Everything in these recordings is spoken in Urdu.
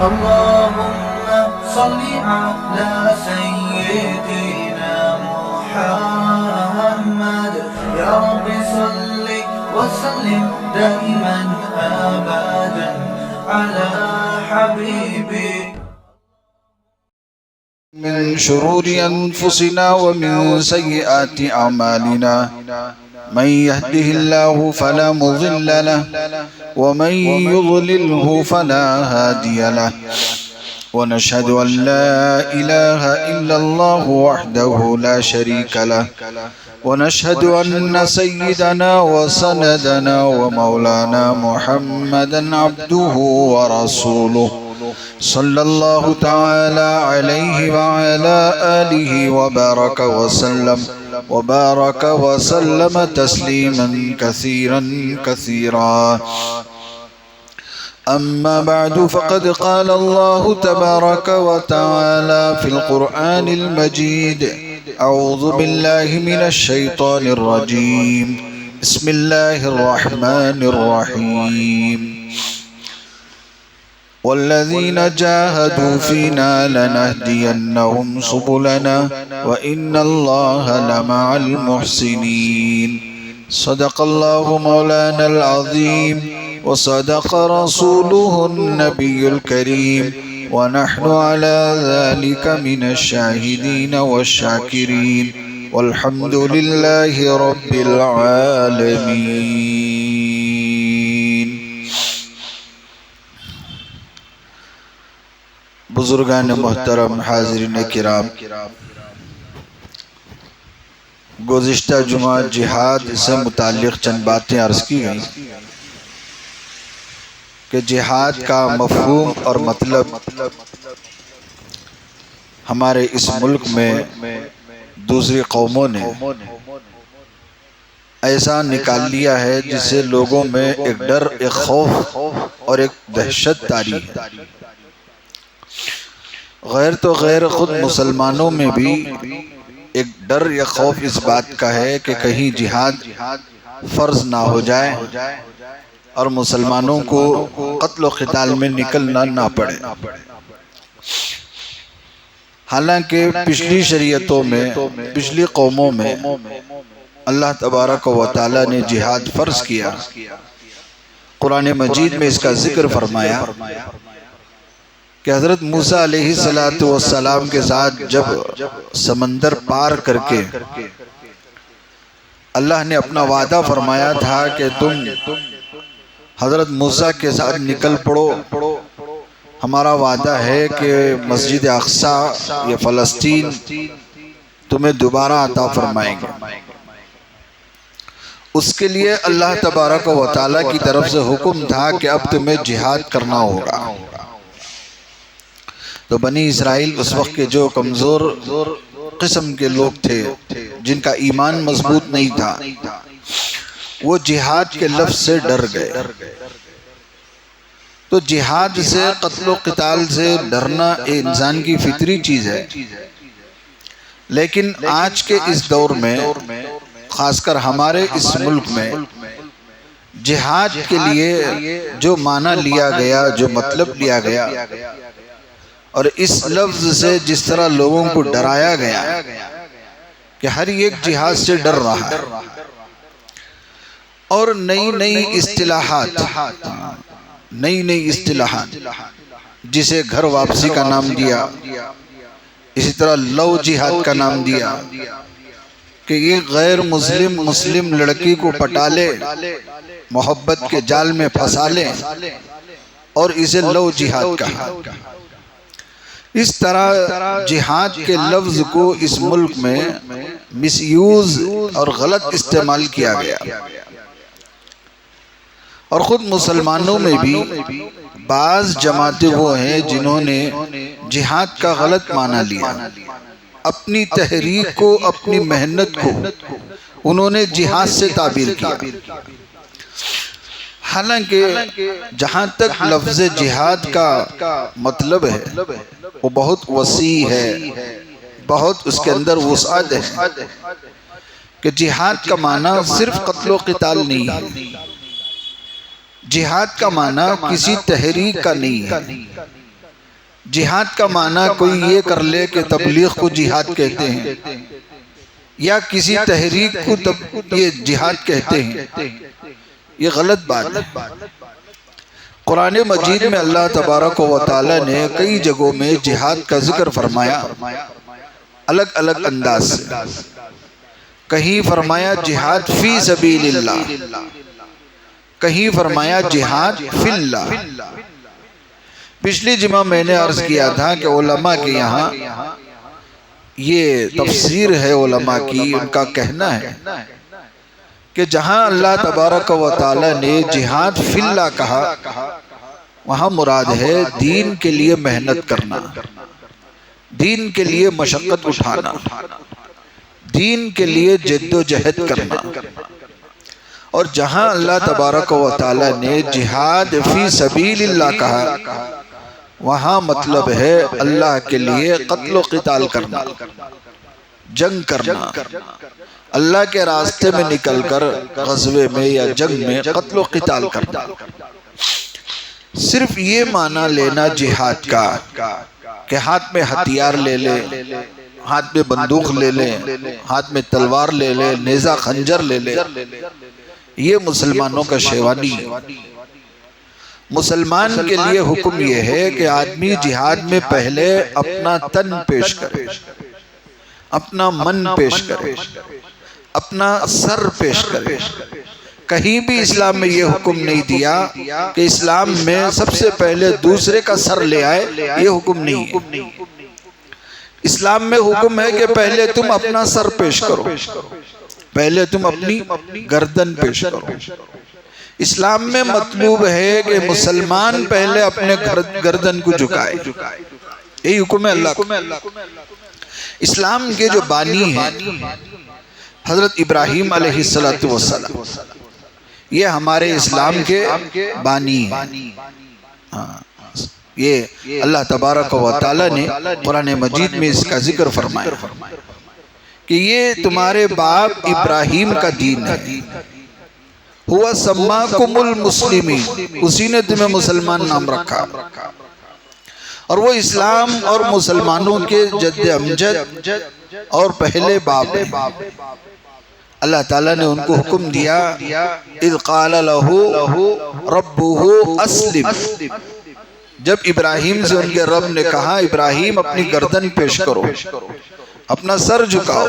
اللهم صل على سيدنا محمد يا رب صل وسلم دائما أبدا على حبيبك. من شرور أنفسنا ومن سيئات أعمالنا من يهده الله فلا مضل له ومن يضلله فلا هادي له ونشهد أن لا إله إلا الله وحده لا شريك له ونشهد أن سيدنا وسندنا ومولانا محمدا عبده ورسوله صلى الله تعالى عليه وعلى آله وبارك وسلم تسليما كثيرا أما بعد فقد قال الله تبارك وتعالى في القرآن المجيد أعوذ بالله من الشيطان الرجيم بسم الله الرحمن الرحيم والذين جاهدوا فينا لنهدينهم سبلنا وإن الله لمع المحسنين. صدق الله مولانا العظيم وصدق رسوله النبي الكريم ونحن على ذلك من الشاهدين والشاكرين والحمد لله رب العالمين. بزرگان محترم، حاضرین کرام، گزشتہ جمعہ جہاد سے متعلق چند باتیں عرض کی گئیں کہ جہاد کا مفہوم اور مطلب ہمارے اس ملک میں دوسری قوموں نے ایسا نکال لیا ہے جس سے لوگوں میں ایک ڈر، ایک خوف اور ایک دہشت طاری ہے. غیر تو غیر خود مسلمانوں میں بھی ایک ڈر یا خوف اس بات کا ہے کہ کہیں جہاد فرض نہ ہو جائے اور مسلمانوں کو قتل و قتال میں نکلنا نہ پڑے. حالانکہ پچھلی شریعتوں میں، پچھلی قوموں میں اللہ تبارک و تعالی نے جہاد فرض کیا. قرآن مجید میں اس کا ذکر فرمایا کہ حضرت موسیٰ علیہ السلام کے ساتھ جب سمندر پار کر کے اللہ نے اپنا وعدہ فرمایا تھا کہ تم حضرت موسیٰ کے ساتھ نکل پڑو، ہمارا وعدہ ہے کہ مسجد اقصی یا فلسطین تمہیں دوبارہ عطا فرمائیں گے. اس کے لیے اللہ تبارک و تعالیٰ کی طرف سے حکم تھا کہ اب تمہیں جہاد کرنا ہوگا. تو بنی اسرائیل اس وقت کے جو کمزور قسم کے لوگ تھے، جن کا ایمان مضبوط نہیں تھا، وہ جہاد کے لفظ سے ڈر گئے. تو جہاد سے، قتل و قتال سے ڈرنا انسان کی فطری چیز ہے. لیکن آج کے اس دور میں، خاص کر ہمارے اس ملک میں، جہاد کے لیے جو معنی لیا گیا، جو مطلب لیا گیا، اور اس لفظ سے جس طرح لوگوں کو ڈرایا گیا کہ ہر ایک جہاد سے ڈر رہا ہے، اور نئی اصطلاحات جسے گھر واپسی کا نام دیا، اسی طرح لو جہاد کا نام دیا کہ یہ غیر مسلم لڑکی کو پٹا لے، محبت کے جال میں پھنسا لے، اور اسے لو جہاد کہا. اس طرح جہاد کے لفظ کو اس ملک میں مس یوز اور غلط استعمال کیا گیا. اور خود مسلمانوں میں بھی بعض جماعتیں وہ ہیں جنہوں نے جہاد کا غلط معنی لیا. اپنی تحریک کو، اپنی محنت کو انہوں نے جہاد سے تعبیر کیا. حالانکہ جہاں تک لفظ جہاد کا مطلب ہے وہ بہت وسیع ہے، بہت اس کے اندر وسعت ہے کہ جہاد کا معنی صرف قتل و قتال نہیں ہے. جہاد کا معنی کسی تحریک کا نہیں ہے. جہاد کا معنی کوئی یہ کر لے کہ تبلیغ کو جہاد کہتے ہیں یا کسی تحریک کو یہ جہاد کہتے ہیں، یہ غلط بات ہے۔ قرآن مجید میں اللہ تبارک و تعالی نے کئی جگہوں میں جہاد کا ذکر فرمایا الگ الگ انداز سے۔ کہیں فرمایا جہاد فی سبیل اللہ، کہیں فرمایا جہاد فی اللہ۔ پچھلی جمعہ میں نے عرض کیا تھا کہ علماء کے یہاں یہ تفسیر ہے، علماء کی ان کا کہنا ہے کہ جہاں اللہ تبارک و تعالی نے جہاد فی اللہ کہا، وہاں مراد ہے دین کے لیے محنت کرنا، دین کے لیے مشقت اٹھانا، دین کے لیے جد و جہد کرنا۔ اور جہاں اللہ تبارک و تعالی نے جہاد فی سبیل اللہ کہا، وہاں مطلب ہے اللہ کے لیے قتل و قتال کرنا، جنگ کرنا، اللہ کے راستے میں نکل کر غزوے میں یا جنگ میں قتل و قتال کرنا۔ صرف یہ معنی لینا جہاد کا کہ ہاتھ میں ہتھیار لے لے، ہاتھ میں بندوق لے لے، ہاتھ میں تلوار لے لے، نیزہ خنجر لے لے، یہ مسلمانوں کا شیوا نہیں ہے۔ مسلمان کے لیے حکم یہ ہے کہ آدمی جہاد میں پہلے اپنا تن پیش کرے، اپنا من پیش کرے، اپنا سر پیش کرے۔ کہیں بھی اسلام میں یہ حکم نہیں دیا کہ اسلام میں سب سے پہلے دوسرے کا سر لے آئے، یہ حکم نہیں ہے۔ اسلام میں حکم ہے کہ پہلے تم اپنا سر پیش کرو، پہلے تم اپنی گردن پیش کرو۔ اسلام میں مطلوب ہے کہ مسلمان پہلے اپنے گردن کو جھکائے، یہی حکم ہے اللہ کا۔ اسلام کے جو بانی ہیں حضرت ابراہیم علیہ السلام، یہ ہمارے اسلام کے بانی ہیں۔ یہ اللہ تبارک و تعالی نے قرآن مجید میں اس کا ذکر فرمایا کہ یہ تمہارے باپ ابراہیم کا دین ہے۔ ہوا سماکم المسلمین، اسی نے تمہیں مسلمان نام رکھا، اور وہ اسلام اور مسلمانوں کے جد امجد اور پہلے باپ ہیں۔ اللہ تعالیٰ نے ان کو حکم دیا اذ قال له ربه اسلم، جب ابراہیم سے ان کے رب نے کہا ابراہیم اپنی گردن پیش کرو، اپنا سر جھکاؤ،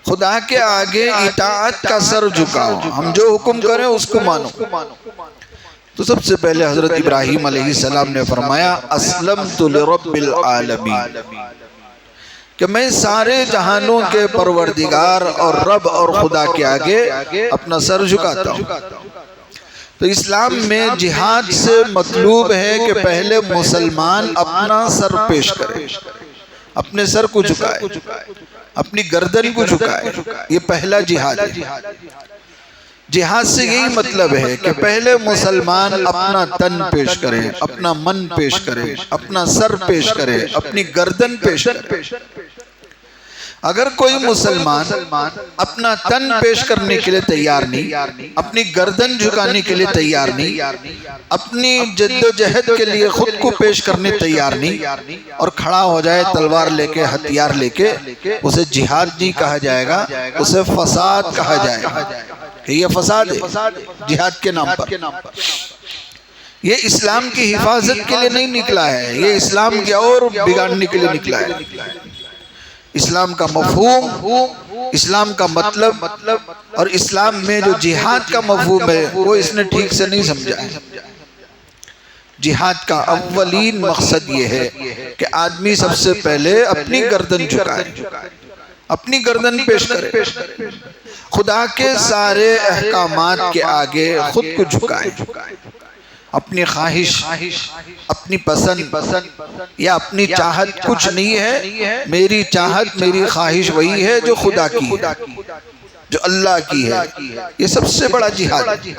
خدا کے آگے اطاعت کا سر جھکاؤ، ہم جو حکم کریں اس کو مانو۔ تو سب سے پہلے حضرت ابراہیم علیہ السلام نے فرمایا اسلمت لرب العالمین، کہ میں سارے جہانوں کے پروردگار اور رب اور خدا کے آگے اپنا سر جھکاتا ہوں۔ تو اسلام میں جہاد سے مطلوب ہے کہ پہلے مسلمان اپنا سر پیش کرے، اپنے سر کو جھکائے، اپنی گردن کو جھکائے، یہ پہلا جہاد ہے۔ جہاد سے یہی مطلب ہے کہ پہلے مسلمان اپنا تن پیش کرے، اپنا من پیش کرے، اپنا سر پیش کرے، اپنی گردن پیش کرے۔ اگر کوئی مسلمان اپنا تن پیش کرنے کے لیے تیار نہیں، اپنی گردن جھکانے کے لیے تیار نہیں، اپنی جد و جہد کے لیے خود کو پیش کرنے تیار نہیں، اور کھڑا ہو جائے تلوار لے کے، ہتھیار لے کے، اسے جہاد نہیں کہا جائے گا، اسے فساد کہا جائے گا کہ یہ فساد ہے جہاد کے نام پر۔ یہ اسلام کی حفاظت کے لیے نہیں نکلا ہے، یہ اسلام کے اور بگاڑنے کے لیے نکلا ہے۔ اسلام کا مفہوم، اسلام کا مطلب اور اسلام میں جو جہاد کا مفہوم ہے وہ اس نے ٹھیک سے نہیں سمجھا ہے۔ جہاد کا اولین مقصد یہ ہے کہ آدمی سب سے پہلے اپنی گردن جھکائے، اپنی گردن پیش کرے، خدا کے سارے احکامات کے آگے خود کو جھکائے، اپنی خواہش، اپنی پسند یا اپنی چاہت کچھ نہیں ہے، میری چاہت، میری خواہش وہی ہے جو خدا کی ہے، جو اللہ کی ہے۔ یہ سب سے بڑا جہاد ہے۔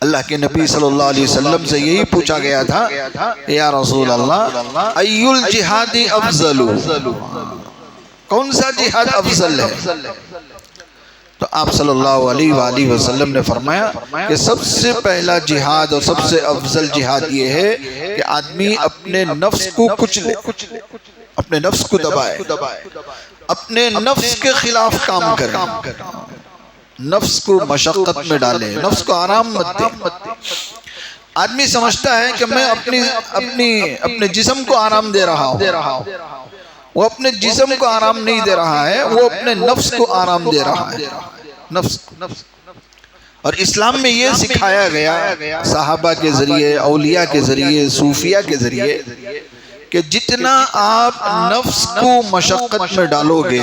اللہ کے نبی صلی اللہ علیہ وسلم سے یہی پوچھا گیا تھا یا رسول اللہ ای الجہاد افضل، کون سا جہاد افضل ہے؟ تو آپ صلی اللہ علیہ وآلہ وسلم نے فرمایا کہ سب سے پہلا جہاد اور سب سے افضل جہاد یہ ہے کہ آدمی اپنے نفس کو کچلے، اپنے نفس کو دبائے، اپنے نفس کے خلاف کام کرے، نفس کو مشقت میں ڈالے، نفس کو آرام مت دے۔ آدمی سمجھتا ہے کہ میں اپنے جسم کو آرام دے رہا ہوں، وہ اپنے جسم کو آرام نہیں دے رہا ہے، وہ اپنے نفس کو آرام دے رہا ہے، نفس۔ اور اسلام میں یہ سکھایا گیا صحابہ کے ذریعے، اولیاء کے ذریعے، صوفیاء کے ذریعے کہ جتنا آپ نفس کو مشقت میں ڈالو گے،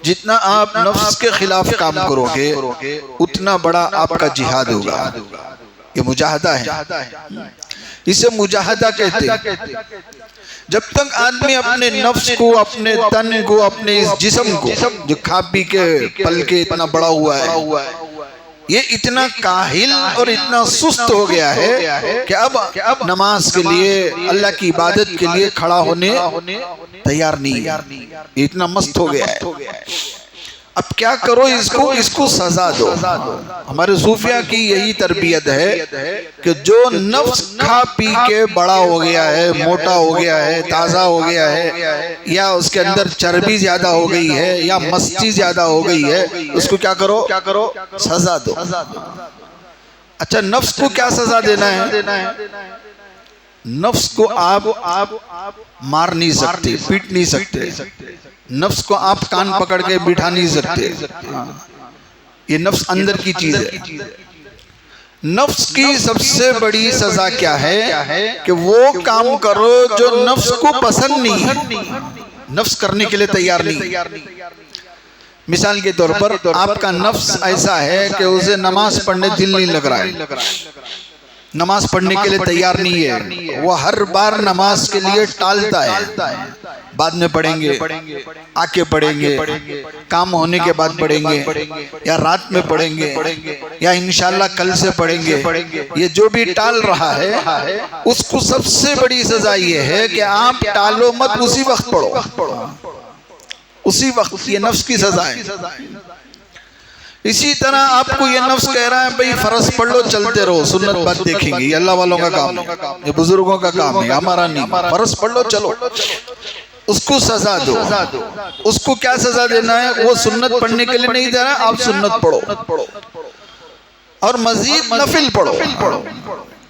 جتنا آپ نفس کے خلاف کام کرو گے، اتنا بڑا آپ کا جہاد ہوگا۔ یہ مجاہدہ ہے، اسے مجاہدہ کہتے ہیں۔ جب تک آدمی اپنے نفس کو، اپنے تن کو، اپنے اس جسم کو جو کھا پی کے پل کے اتنا بڑا ہوا ہے، یہ اتنا کاہل اور اتنا سست ہو گیا ہے کہ اب نماز کے لیے، اللہ کی عبادت کے لیے کھڑا ہونے تیار نہیں ہے، یہ اتنا مست ہو گیا ہے۔ اب کیا کرو، اس کو سزا دو۔ ہمارے صوفیاء کی یہی تربیت ہے کہ جو نفس کھا پی کے بڑا ہو گیا ہے، موٹا ہو گیا ہے، تازہ ہو گیا ہے، یا اس کے اندر چربی زیادہ ہو گئی ہے، یا مستی زیادہ ہو گئی ہے، اس کو کیا کرو، سزا دو۔ اچھا، نفس کو کیا سزا دینا ہے؟ نفس کو آپ مار نہیں سکتے، پیٹ نہیں سکتے، نفس کو آپ کان پکڑ کے بٹھا نہیں سکتے، یہ نفس اندر کی چیز ہے۔ نفس کی سب سے بڑی سزا کیا ہے کہ وہ کام کرو جو نفس کو پسند نہیں ہے، نفس کرنے کے لیے تیار نہیں۔ مثال کے طور پر آپ کا نفس ایسا ہے کہ اسے نماز پڑھنے دل نہیں لگ رہا ہے، نماز پڑھنے کے لیے تیار نہیں ہے، وہ ہر بار نماز کے لیے ٹالتا ہے، بعد میں پڑھیں گے، آ کے پڑھیں گے، کام ہونے کے بعد پڑھیں گے، یا رات میں پڑھیں گے، یا انشاءاللہ کل سے پڑھیں گے۔ یہ جو بھی ٹال رہا ہے، اس کو سب سے بڑی سزا یہ ہے کہ آپ ٹالو مت، اسی وقت پڑھو، اسی وقت۔ یہ نفس کی سزا ہے۔ اسی طرح آپ کو یہ نفس کہہ رہا ہے بھئی فرض پڑھ لو، چلتے رہو، سنت بات دیکھیں گے، یہ اللہ والوں کا کام ہے، یہ بزرگوں کا کام ہے، ہمارا نہیں، فرض پڑھ لو، چلو۔ اس کو سزا دو۔ اس کو کیا سزا دینا ہے؟ وہ سنت پڑھنے کے لیے نہیں دے رہا، آپ سنت پڑھو اور مزید نفل پڑھو۔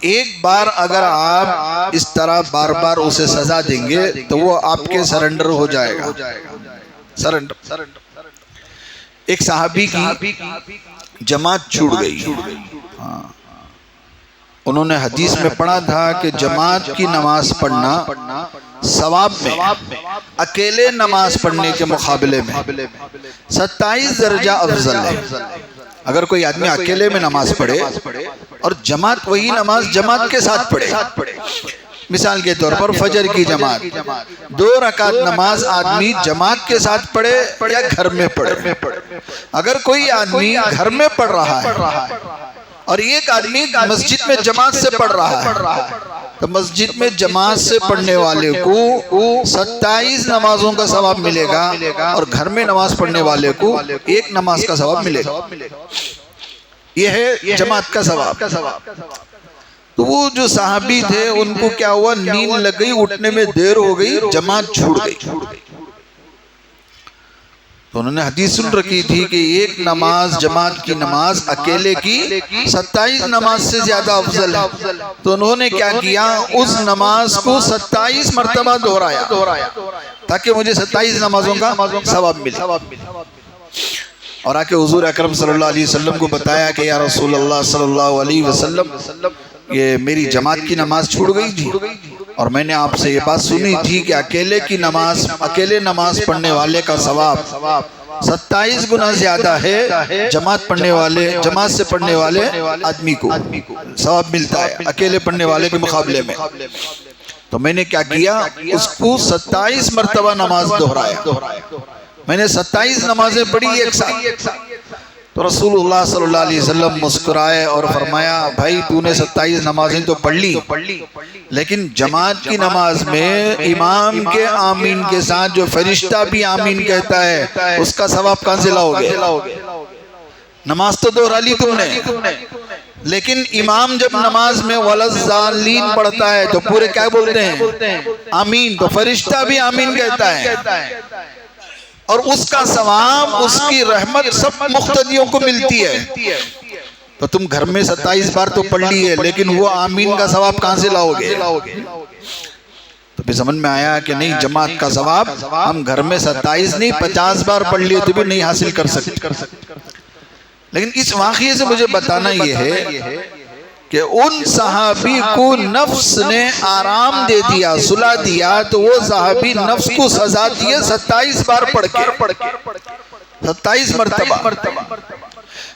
ایک بار اگر آپ اس طرح بار بار اسے سزا دیں گے تو وہ آپ کے سرنڈر ہو جائے گا، سرنڈر۔ ایک صحابی کی جماعت چھوٹ گئی، انہوں نے حدیث میں پڑھا تھا کہ جماعت کی نماز پڑھنا ثواب میں اکیلے نماز پڑھنے کے مقابلے میں 27 درجہ افضل ہے۔ اگر کوئی آدمی اکیلے میں نماز پڑھے اور جماعت وہی نماز جماعت کے ساتھ پڑھے، مثال کے طور پر فجر کی جماعت، 2 رکعت نماز آدمی جماعت کے ساتھ پڑھے یا گھر میں پڑھے۔ اگر کوئی آدمی گھر میں پڑھ رہا ہے اور ایک آدمی مسجد میں جماعت سے پڑھ رہا ہے، تو مسجد میں جماعت سے پڑھنے والے کو 27 نمازوں کا ثواب ملے گا، اور گھر میں نماز پڑھنے والے کو 1 نماز کا ثواب ملے گا۔ یہ ہے جماعت کا ثواب۔ تو وہ جو صحابی تھے ان کو کیا ہوا، نیند لگ گئی، اٹھنے میں دیر ہو گئی، جماعت چھوٹ گئی۔ تو انہوں نے حدیث سن رکھی تھی کہ ایک نماز، جماعت کی نماز اکیلے کی 27 نماز سے زیادہ افضل ہے۔ تو انہوں نے کیا کیا، اس نماز کو 27 مرتبہ دہرایا تاکہ مجھے 27 نمازوں کا ثواب ملے، اور آکے حضور اکرم صلی اللہ علیہ وسلم کو بتایا کہ یا رسول اللہ صلی اللہ علیہ وسلم، یہ میری جماعت کی نماز چھوٹ گئی تھی، اور میں نے آپ سے یہ بات سنی تھی کہ اکیلے نماز پڑھنے والے کا ثواب 27 گنا زیادہ ہے، جماعت سے پڑھنے والے آدمی کو ثواب ملتا ہے اکیلے پڑھنے والے کے مقابلے میں۔ تو میں نے کیا کیا، اس کو 27 مرتبہ نماز دہرایا، میں نے 27 نمازیں پڑھی ایک ساتھ۔ تو رسول اللہ صلی اللہ علیہ وسلم مسکرائے اور فرمایا، بھائی تو نے 27 نمازیں تو پڑھ لی، لیکن جماعت کی نماز میں امام کے آمین کے ساتھ جو فرشتہ بھی آمین کہتا ہے، اس کا ثواب کہاں سے لاؤ گے؟ نماز تو دوہرا لی تم نے، لیکن امام جب نماز میں وَلَضَّالِّينَ پڑھتا ہے تو پورے کیا بولتے ہیں؟ آمین. تو فرشتہ بھی آمین کہتا ہے، اور اس کا ثواب، اس کی رحمت سب مقتدیوں کو ملتی ہے. تو تم گھر میں 27 بار تو پڑھ لی ہے، لیکن وہ آمین کا ثواب کہاں سے لاؤ گے؟ تو پھر سمجھ میں آیا کہ نہیں، جماعت کا ثواب ہم گھر میں 27 نہیں 50 بار پڑھ لیے تو بھی نہیں حاصل کر سکتے. لیکن اس واقعے سے مجھے بتانا یہ ہے کہ ان صحابی کو نفس نے آرام دے دیا، سلا دیا، تو وہ صحابی نفس کو سزا دیے 27 بار پڑھ کے، 27 مرتبہ.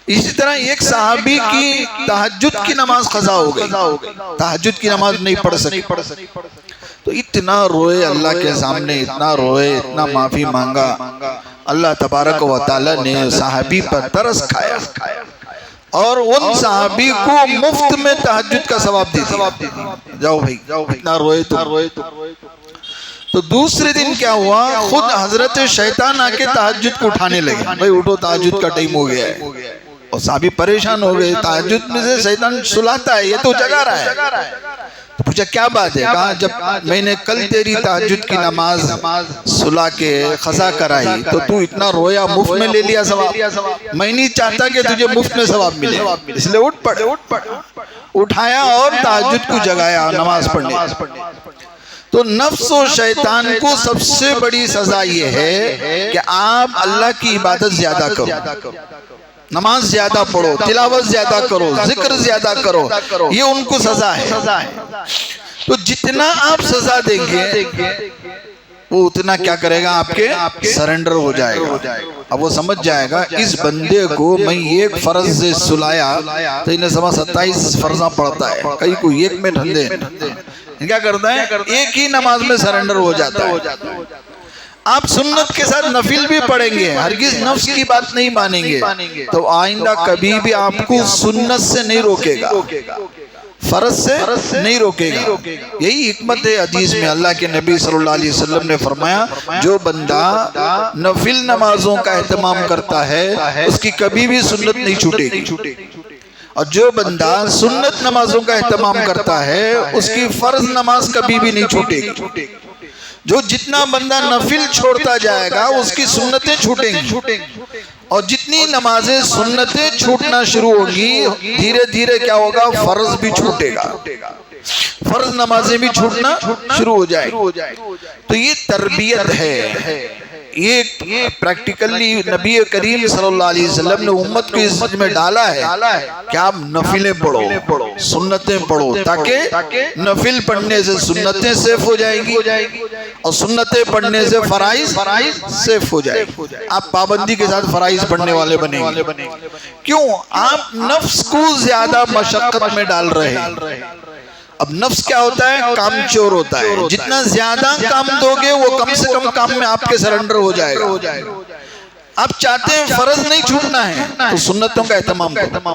اسی طرح ایک صحابی کی تہجد کی نماز قضا ہو گئی، تہجد کی نماز نہیں پڑھ سکی، تو اتنا روئے اللہ کے سامنے، اتنا روئے، اتنا معافی مانگا. اللہ تبارک و تعالی نے صحابی پر ترس کھایا اور ان صحابی کو مفت میں تہجد کا ثواب دے دیا. جاؤ بھائی، اتنا روئے تو دوسرے دن کیا ہوا، خود حضرت شیطان آ کے تہجد کو اٹھانے لگے. بھائی اٹھو، تہجد کا ٹائم ہو گیا ہے. اور صحابی پریشان ہو گئے، تہجد میں سے شیطان سلاتا ہے، یہ تو جگا رہا ہے. تو پوچھا کیا بات ہے؟ کہا جب میں نے کل تیری تہجد کی نماز سلا کے قضا کرائی تو تو اتنا رویا، مفت میں لے لیا ثواب. میں نہیں چاہتا کہ تجھے مفت میں ثواب ملے، اس لیے اٹھ پڑ. اٹھایا اور تہجد کو جگایا نماز پڑھنے. تو نفس و شیطان کو سب سے بڑی سزا یہ ہے کہ آپ اللہ کی عبادت زیادہ کرو، نماز زیادہ پڑھو، تلاوت زیادہ کرو، ذکر زیادہ کرو، یہ ان کو سزا ہے. تو جتنا آپ سزا دیں گے وہ اتنا کیا کرے گا، آپ کے سرنڈر ہو جائے گا. اب وہ سمجھ جائے گا اس بندے کو میں ایک فرض سے سلایا تو انہیں سما 27 فرضاں پڑھتا ہے، کئی کو ایک میں ڈھندے کیا کرتا ہے، ایک ہی نماز میں سرنڈر ہو جاتا ہے. آپ سنت کے ساتھ نفل بھی پڑھیں گے، ہرگز نفس کی بات نہیں مانیں گے، تو آئندہ کبھی بھی آپ کو سنت سے نہیں روکے گا، فرض سے نہیں روکے گا. یہی حکمت ہے حدیث میں. اللہ کے نبی صلی اللہ علیہ وسلم نے فرمایا جو بندہ نفل نمازوں کا اہتمام کرتا ہے اس کی کبھی بھی سنت نہیں چھوٹے گی، اور جو بندہ سنت نمازوں کا اہتمام کرتا ہے اس کی فرض نماز کبھی بھی نہیں چھوٹے گی. جو جتنا بندہ نفل چھوڑتا جائے گا اس کی سنتیں چھوٹیں گی، اور جتنی نمازیں سنتیں چھوٹنا شروع ہوگی دھیرے دھیرے کیا ہوگا، فرض بھی چھوٹے گا، فرض نمازیں بھی چھوٹنا شروع ہو جائے. تو یہ تربیت ہے، یہ پریکٹیکلی نبی کریم صلی اللہ علیہ وسلم نے امت کو اس میں ڈالا ہے کہ آپ نفلیں پڑھو، سنتیں پڑھو، تاکہ نفل پڑھنے سے سنتیں سیف ہو جائیں گی اور سنتیں پڑھنے سے فرائض سیف ہو جائیں گی. آپ پابندی کے ساتھ فرائض پڑھنے والے بنیں گے. کیوں؟ آپ نفس کو زیادہ مشقت میں ڈال رہے ہیں. اب نفس کیا ہوتا ہے، کام چور ہوتا ہے. جتنا زیادہ کام دو گے وہ کم سے کم کام میں آپ کے سرنڈر ہو جائے گا. آپ چاہتے ہیں فرض نہیں چھوٹنا ہے تو سنتوں کا اہتمام کرو.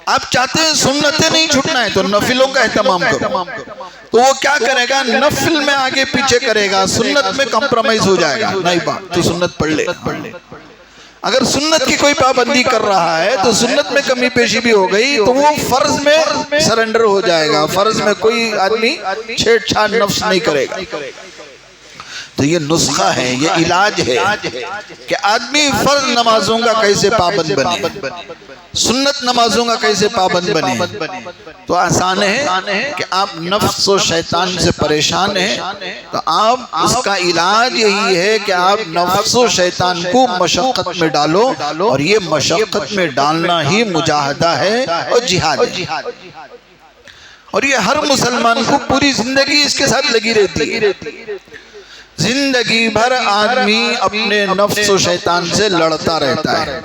آپ چاہتے ہیں سنتیں نہیں چھوٹنا ہے تو نفلوں کا اہتمام کرو. تو وہ کیا کرے گا، نفل میں آگے پیچھے کرے گا، سنت میں کمپرومائز ہو جائے گا. نہیں بات تو سنت پڑھ لے. اگر سنت کی کوئی پابندی کر رہا ہے تو سنت میں کمی پیشی بھی ہو گئی تو وہ فرض میں سرنڈر ہو جائے گا. فرض میں کوئی آدمی چھیڑ چھاڑ نفس نہیں کرے گا. تو یہ نسخہ ہے، یہ علاج ہے کہ آدمی فرض نمازوں کا کیسے پابند بنے، سنت نمازوں کا کیسے پابند بنے. تو آسان ہے کہ آپ نفس و شیطان سے پریشان ہیں تو آپ اس کا علاج یہی ہے کہ آپ نفس و شیطان کو مشقت میں ڈالو، اور یہ مشقت میں ڈالنا ہی مجاہدہ ہے اور جہاد ہے. اور یہ ہر مسلمان کو پوری زندگی اس کے ساتھ لگی رہتی ہے. زندگی بھر آدمی اپنے نفس و شیطان سے لڑتا رہتا ہے.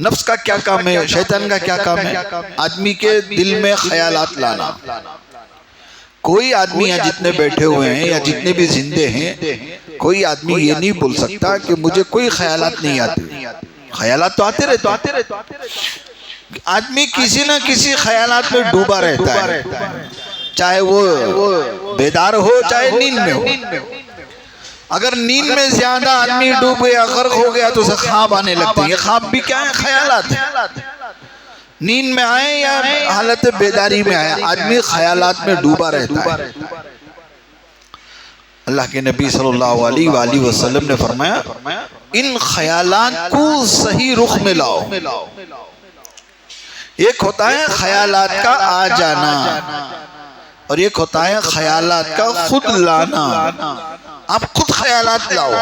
نفس کا کیا کام ہے، شیطان کا کیا کام ہے؟ آدمی کے دل میں خیالات لانا. کوئی آدمی یہاں جتنے بیٹھے ہوئے ہیں یا جتنے بھی زندے ہیں، کوئی آدمی یہ نہیں بول سکتا کہ مجھے کوئی خیالات نہیں آتے. خیالات تو آتے رہتے. آدمی کسی نہ کسی خیالات میں ڈوبا رہتا ہے، چاہے وہ بیدار ہو چاہے نیند میں ہو. اگر نیند میں زیادہ آدمی ڈوب گیا غرق ہو گیا تو اسے خواب آنے لگتے ہیں. یہ خواب بھی کیا ہے؟ خیالات ہیں. نیند میں آئے یا حالت بیداری میں آئے آدمی خیالات میں ڈوبا رہتا ہے. اللہ کے نبی صلی اللہ علیہ وآلہ وسلم نے فرمایا ان خیالات کو صحیح رخ میں لاؤ. ایک ہوتا ہے خیالات کا آ جانا اور ایک ہوتا ہے خیالات کا خود لانا. آپ خود خیالات لاؤ.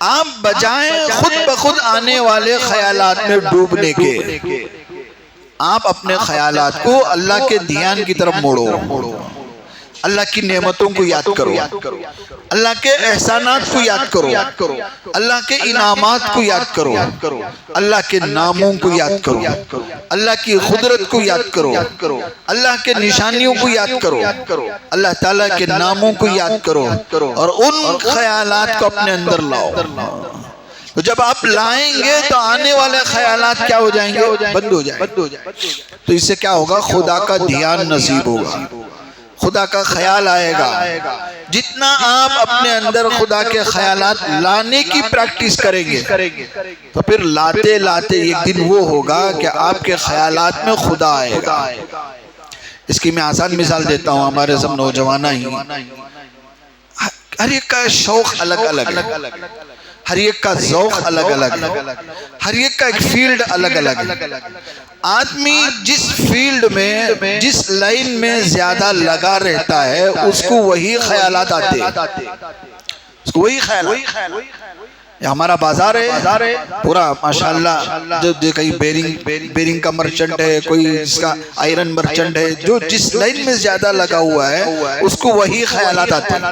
آپ بجائیں خود بخود آنے والے خیالات میں ڈوبنے کے آپ اپنے خیالات کو اللہ کے دھیان کی طرف موڑو. اللہ کی نعمتوں کو یاد کرو. اللہ کے احسانات کو یاد کرو. اللہ کے انعامات کو یاد کرو. اللہ کے ناموں کو یاد کرو. اللہ کی قدرت کو یاد کرو. اللہ کے نشانیوں کو یاد کرو. اللہ تعالیٰ کے ناموں کو یاد کرو اور ان خیالات کو اپنے اندر لاؤ. تو جب آپ لائیں گے تو آنے والے خیالات کیا ہو جائیں گے؟ بند ہو جائیں گے. تو اس سے کیا ہوگا؟ خدا کا دھیان نصیب ہوگا. خدا کا خیال آئے گا. جتنا آپ اپنے اندر خدا کے خیالات لانے کی پریکٹس کریں گے تو پھر لاتے لاتے ایک دن وہ ہوگا کہ آپ کے خیالات میں خدا آئے گا. اس کی میں آسان مثال دیتا ہوں. ہمارے سب نوجوان ہی ہر ایک کا شوق الگ الگ ہے. ہر ایک کا ذوق الگ الگ ہے. ہر ایک کا ایک فیلڈ الگ الگ ہے. آدمی جس فیلڈ میں جس لائن میں زیادہ لگا رہتا ہے اس کو وہی خیالات آتے ہیں. اس کو وہی خیالات. ہمارا بازار ہے پورا ماشاءاللہ. جو کئی بیرنگ کا مرچنٹ ہے, کوئی اس کا آئرن مرچنٹ ہے, جو جس لائن میں زیادہ لگا ہوا ہے اس کو وہی خیالات آتے ہیں.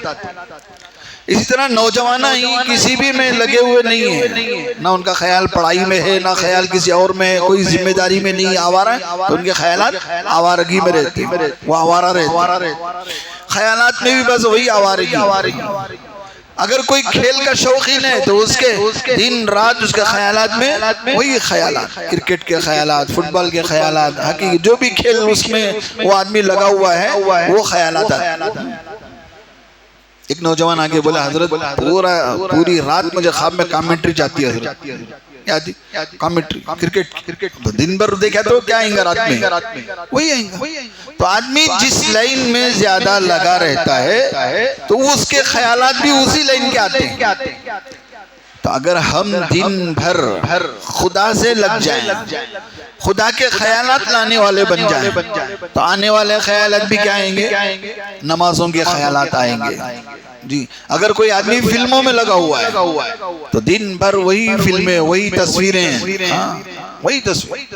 اسی طرح نوجوان ہی کسی بھی میں لگے ہوئے نہیں ہیں. نہ ان کا خیال پڑھائی میں ہے, نہ خیال کسی اور میں ہے, کوئی ذمہ داری میں نہیں, آوارہ ہے. تو ان کے خیالات آوارگی میں رہتے ہیں. وہ آوارہ رہتے ہیں. خیالات میں بھی بس وہی آوارگی. اگر کوئی کھیل کا شوقین ہے تو اس کے دن رات اس کے خیالات میں وہی خیالات. کرکٹ کے خیالات, فٹ بال کے خیالات, ہاکی, جو بھی کھیل اس میں وہ آدمی لگا ہوا ہے وہ خیالات آتے ہیں. ایک نوجوان آگے بولا حضرت پوری رات مجھے خواب میں کامنٹری چاہتی ہے. حضرت کامنٹری کرکٹ دن بھر دیکھا تو کیا آئیں گا رات میں؟ وہی آئیں گا. تو آدمی جس لائن میں زیادہ لگا رہتا ہے تو اس کے خیالات بھی اسی لائن کے آتے ہیں. تو اگر ہم دن بھر خدا سے لگ جائیں, خدا کے خیالات لانے والے بن جائیں, تو آنے والے خیالات بھی کیا آئیں گے؟ نمازوں کے خیالات آئیں گے. جی اگر کوئی آدمی فلموں میں لگا ہوا ہے تو دن بھر وہی فلمیں, وہی تصویریں, وہی تصویر.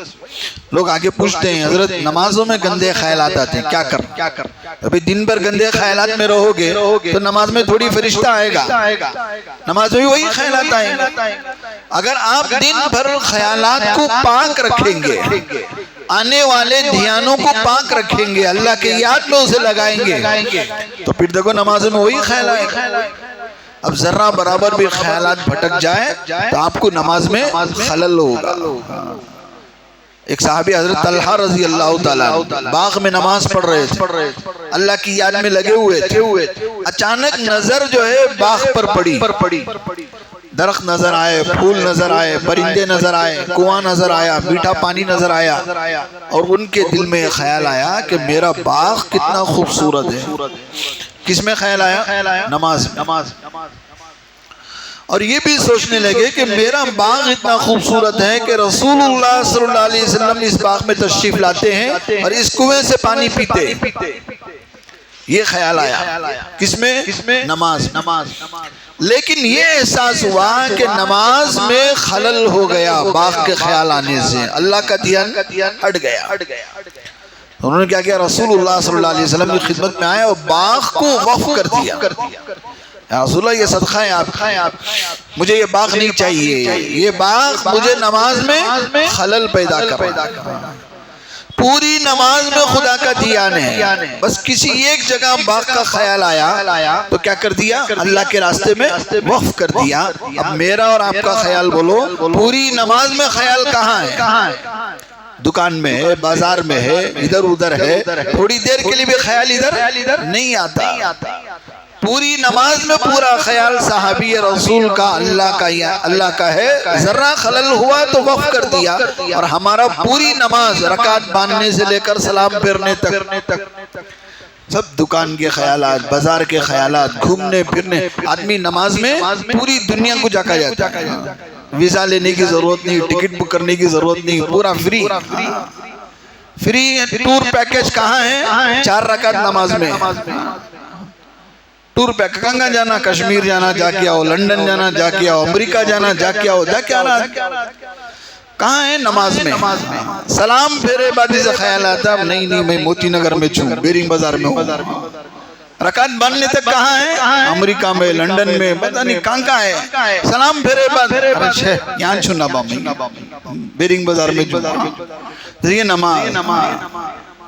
لوگ آگے پوچھتے ہیں حضرت نمازوں میں گندے خیالات آتے ہیں, کیا کر؟ ابھی دن بھر گندے خیالات میں رہو گے تو نماز میں تھوڑی فرشتہ آئے گا, نماز میں بھی وہی خیالات آئیں گے. اگر آپ دن بھر خیالات کو پاک رکھیں گے, آنے والے دھیانوں کو پاک رکھیں گے, اللہ کے یاد میں اسے لگائیں گے, تو پھر دیکھو نماز میں وہی خیال آئے گا. اب ذرہ برابر بھی خیالات بھٹک جائے تو آپ کو نماز میں خلل ہوگا. ایک صحابی حضرت طلحہ رضی اللہ تعالیٰ باغ میں نماز پڑھ رہے تھے, اللہ کی یاد میں لگے ہوئے تھے. اچانک نظر جو ہے باغ پر پڑی. درخت نظر آئے, پھول نظر آئے, پرندے نظر آئے, کنواں نظر آیا, میٹھا پانی نظر آیا, اور ان کے دل میں خیال آیا کہ میرا باغ کتنا خوبصورت ہے. کس میں خیال آیا؟ نماز. اور یہ بھی سوچنے لگے کہ میرا باغ اتنا خوبصورت ہے کہ رسول اللہ صلی اللہ علیہ وسلم اس باغ میں تشریف لاتے ہیں اور اس کنویں سے پانی پیتے. یہ خیال آیا. کس میں؟ نماز. لیکن یہ احساس ہوا کہ نماز میں خلل ہو گیا باغ کے خیال آنے سے, اللہ کا دھیان ہٹ گیا. انہوں نے کیا کیا؟ رسول اللہ صلی اللہ علیہ وسلم کی خدمت میں آئے اور باغ کو وقف کر دیا. رسول اللہ یہ صدقہ ہے آپ, مجھے یہ باغ نہیں چاہیے, یہ باغ مجھے نماز میں خلل پیدا کر رہا ہے. پوری نماز میں خدا کا دھیان ہے, بس کسی ایک جگہ باغ کا خیال آیا تو کیا کر دیا؟ اللہ کے راستے میں وقف کر دیا. اب میرا اور آپ کا خیال بولو, پوری نماز میں خیال کہاں ہے؟ دکان میں ہے, بازار میں ہے, ادھر ادھر ہے. تھوڑی دیر کے لیے بھی خیال ادھر نہیں آتا. پوری نماز میں پورا خیال صحابی رسول کا اللہ کا ہے، ذرا خلل ہوا تو وقف کر دیا، اور ہمارا پوری نماز رکعت باندھنے سے لے کر سلام پھیرنے تک سب دکان کے خیالات، بازار کے خیالات، گھومنے پھرنے. آدمی نماز میں پوری دنیا کو جاکا جاتا ہے، ویزا لینے کی ضرورت نہیں، ٹکٹ بک کرنے کی ضرورت نہیں، پورا فری. ٹور پیکج کہاں ہے؟ 4 رکعت نماز میں. ٹور پیکج کنگا جانا، کشمیر جانا جا کے آؤ، لندن جانا جا کے آؤ، امریکہ جانا جا کے آؤ، جا کے آنا کہاں ہے؟ نماز میں. سلام پھیرے بعد سے خیال آتا نہیں میں موتی نگر میں چھوں، بیرنگ بازار میں ہوں. رکعت باندھنے تک کہاں ہے؟ امریکہ میں، لندن میں، پتہ نہیں کہاں ہے. سلام پھیرے بعد یہاں چھوں نہ بیرنگ بازار میں چھوں. یہ نماز.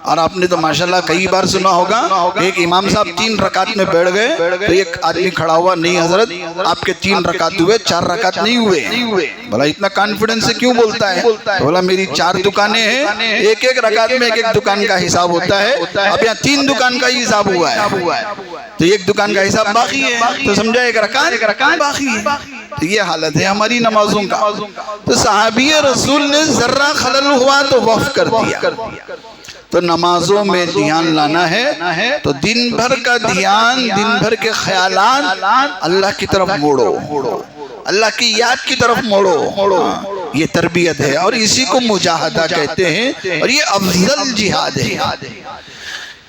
اور آپ نے تو ماشاءاللہ کئی بار سنا ہوگا ایک امام صاحب 3 رکعت میں بیٹھ گئے تو ایک آدمی کھڑا ہوا، نہیں حضرت آپ کے 3 رکعت ہوئے، 4 رکعت نہیں ہوئے. بھلا اتنا کانفیڈنس سے کیوں بولتا ہے؟ بولا میری 4 دکانیں ہیں، ایک رکعت میں ایک دکان کا حساب ہوتا ہے، اب یہاں 3 دکان کا ہی حساب ہوا ہے تو ایک دکان کا حساب باقی ہے، تو سمجھا ایک رکعت باقی ہے. یہ حالت ہے ہماری نمازوں کا. تو صحابی رسول نے ذرہ خلل ہوا تو وقف کر دیا. تو نمازوں میں دھیان لانا ہے تو دن بھر کا دھیان، دن بھر کے خیالات اللہ کی طرف موڑو، اللہ کی یاد کی طرف موڑو. یہ تربیت ہے اور اسی کو مجاہدہ کہتے ہیں، اور یہ افضل جہاد ہے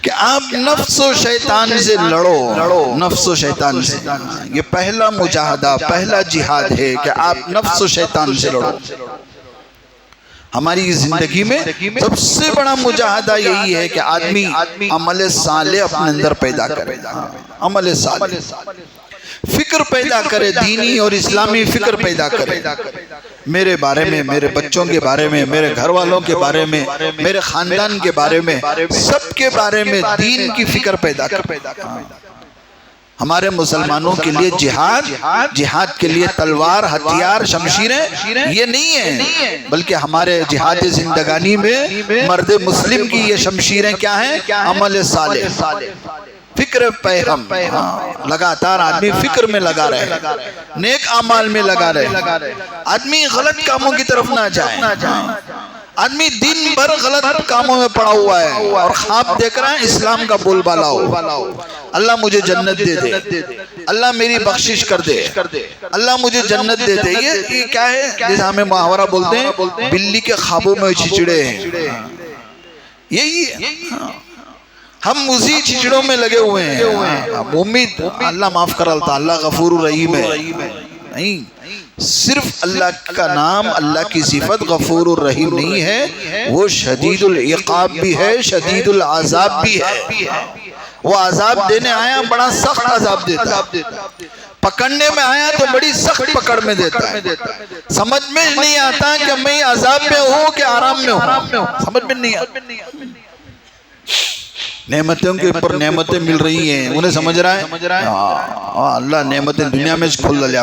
کہ آپ نفس و شیطان سے لڑو. نفس و شیطان سے یہ پہلا مجاہدہ، پہلا جہاد ہے کہ آپ نفس و شیطان سے لڑو. ہماری زندگی میں سب سے بڑا مجاہدہ یہی ہے کہ آدمی عمل صالح اپنے اندر پیدا کرے. عمل صالح، فکر پیدا کرے، دینی اور اسلامی فکر پیدا کرے. میرے بارے میں، میرے بچوں کے بارے میں، میرے گھر والوں کے بارے میں، میرے خاندان کے بارے میں، سب کے بارے میں دین کی فکر پیدا کرے. ہمارے مسلمانوں کے لیے جہاد کے لیے تلوار، ہتھیار، شمشیریں یہ نہیں ہیں، بلکہ ہمارے جہاد زندگانی میں مرد مسلم کی یہ شمشیریں کیا ہیں؟ عمل صالح، فکر پہ ہم لگاتار آدمی فکر میں لگا رہے، نیک اعمال میں لگا رہے. آدمی غلط کاموں کی طرف نہ جائے. آدمی دن بھر غلط کاموں میں پڑا ہوا ہے اور خواب دیکھ رہا ہے اسلام کا بول بالا ہو، اللہ مجھے جنت دے دے، اللہ میری بخشش کر دے، اللہ مجھے جنت دے دے. یہ کیا ہے؟ جیسے ہمیں محاورہ بولتے ہیں بلی کے خوابوں میں چچڑے ہیں. یہی ہم اسی چچڑوں میں لگے ہوئے ہیں. امید اللہ معاف کر اللہ، اللہ غفور الرحیم ہے. نہیں، صرف اللہ کا نام، اللہ کی صفت غفور الرحیم نہیں ہے، وہ شدید العقاب بھی ہے، شدید العذاب بھی ہے. وہ عذاب دینے آیا بڑا سخت عذاب دیتا ہے، پکڑنے میں آیا تو بڑی سخت پکڑ میں دیتا ہے. سمجھ میں نہیں آتا کہ میں عذاب میں ہوں کہ آرام میں ہوں، سمجھ میں نہیں آتا. نعمتوں کے اوپر نعمتیں مل رہی ہیں، انہیں سمجھ رہا ہے اللہ نعمتیں دنیا میں کھل لیا.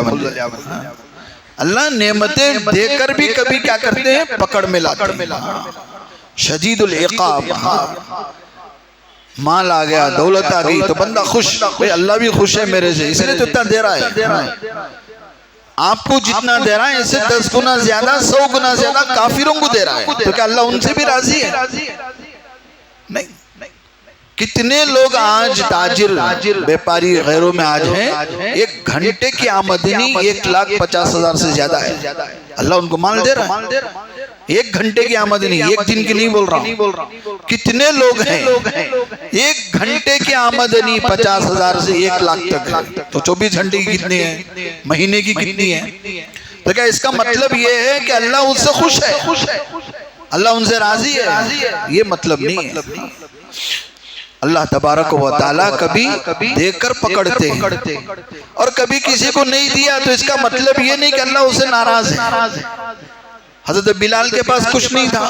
اللہ نعمتیں دے کر بھی کبھی کیا کرتے ہیں؟ پکڑ میں لاتے ہیں. شدید العقاب. مال آ گیا، دولت آ گئی تو بندہ خوش، اللہ بھی خوش ہے میرے سے، اس لیے تو اتنا دے رہا ہے. آپ کو جتنا دے رہا ہے اس سے 10 گنا زیادہ، 100 گنا زیادہ کافروں کو دے رہا ہے. تو کیا اللہ ان سے بھی راضی ہے؟ نہیں. کتنے لوگ آج تاجر، بیپاری غیروں میں آج ہیں، 1 گھنٹے کی آمدنی 1,50,000 سے زیادہ ہے. اللہ ان کو مال دے رہا ہے. 1 گھنٹے کی آمدنی، 1 دن کی نہیں بول رہا ہوں. کتنے لوگ ہیں 1 گھنٹے کی آمدنی 50,000 سے 1,00,000 تک، تو 24 گھنٹے کی کتنی ہے؟ مہینے کی کتنی ہے؟ تو کیا اس کا مطلب یہ ہے کہ اللہ ان سے خوش ہے، اللہ ان سے راضی ہے؟ یہ مطلب نہیں ہے. اللہ تبارک و تعالیٰ کبھی دے کر پکڑتے ہیں اور کبھی کسی کو نہیں دیا، تو اس کا مطلب یہ نہیں کہ اللہ اسے ناراض ہے. حضرت بلال کے پاس کچھ نہیں تھا.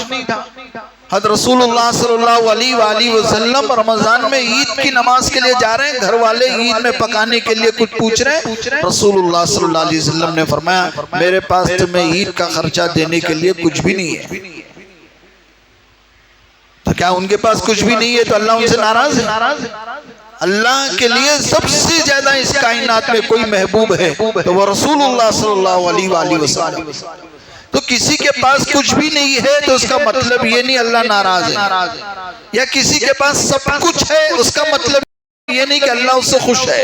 حضرت رسول اللہ صلی اللہ علیہ وآلہ وسلم رمضان میں عید کی نماز کے لیے جا رہے ہیں، گھر والے عید میں پکانے کے لیے کچھ پوچھ رہے ہیں. رسول اللہ صلی اللہ علیہ وسلم نے فرمایا میرے پاس تمہیں عید کا خرچہ دینے کے لیے کچھ بھی نہیں ہے. تو کیا ان کے پاس کچھ بھی نہیں ہے تو اللہ ان سے ناراض ہے؟ اللہ کے لیے سب سے زیادہ اس کائنات میں کوئی محبوب ہے تو وہ رسول اللہ صلی اللہ علیہ وآلہ وسلم. تو کسی کے پاس کچھ بھی نہیں ہے تو اس کا مطلب یہ نہیں اللہ ناراض ہے، یا کسی کے پاس سب کچھ ہے اس کا مطلب یہ نہیں کہ اللہ اس سے خوش ہے.